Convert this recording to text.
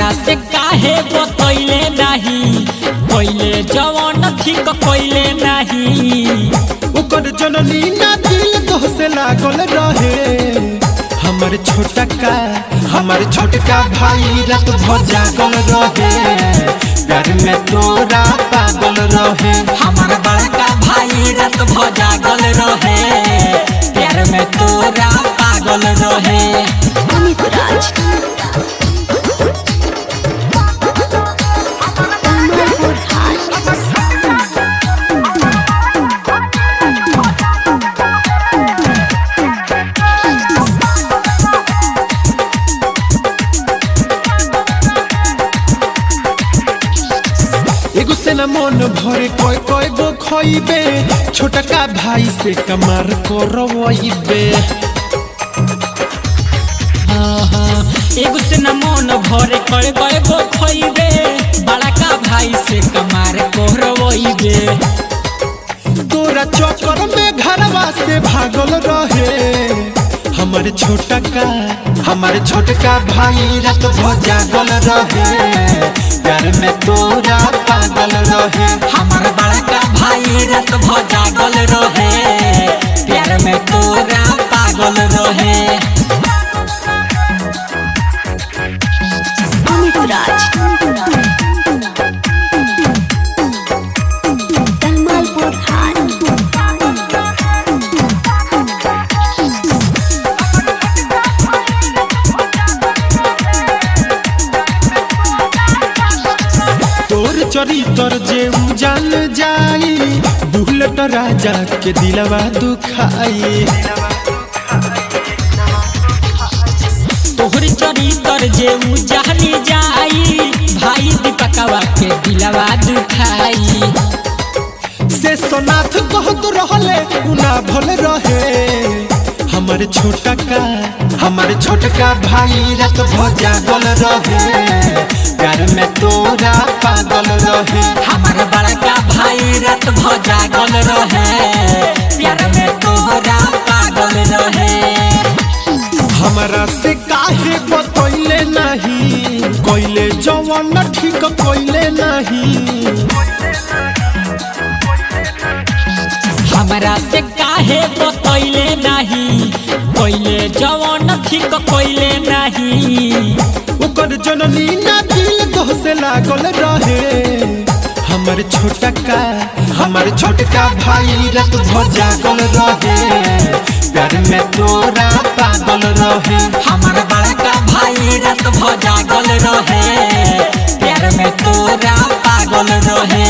हमरा से काहे बतैले नहीं, पहले जवान ठीक कइले नहीं। ओकर जननी ना दिल दोसे लागल रहे। हमर छोटका भाई रात भर जागल रहे। प्यार में तोरा पागल रहे। हमारा बड़का भाई रात भर जागल रहे। प्यार में तोरा पागल रहे। अमित राज एगो से न मन भरे कोई गो खइबे। छोटका भाई से कमार करवइबे। एगो से न मन भरे कोई गो खइबे। बड़का भाई से कमार करवइबे। तोरा चक्कर में घरवा से भागल रहे। हमारे छोटका भाई रात भर जागल रहे। प्यार में तोरा पागल रहे। हमारा बड़का भाई रात भर जागल रहे। प्यार में तोरा पागल रहे। अमित राज कलमालपुर हाट तोर चरितर जे जान जाई। बुलेट राजा के दिलवा दुखाई। तोहर चरितर जे जानी जाई। भाई दीपकवा के दिलवा दुखाई। से सोनाथ कहत रहले उना भल रहे। हमारे छोटका भाई रात भर जागल रहे। प्यार में तोरा पागल रहे। हमारा बड़का भाई रात भर जागल रहे। प्यार में तोरा पागल रहे। हमरा से काहे बतैले नहीं, कइले जवान ठीक कइले नहीं। हमरा से काहे बतैले नहीं, पहले जवान ठीक कइले नहीं। ओकर जननी ना दिल दोसे लागल रहे। हमर छोटका भाई रात भर जागल रहे। प्यार में तोरा पागल रहे। हमारा बड़का भाई रात भर जागल रहे। प्यार में तोरा पागल रहे।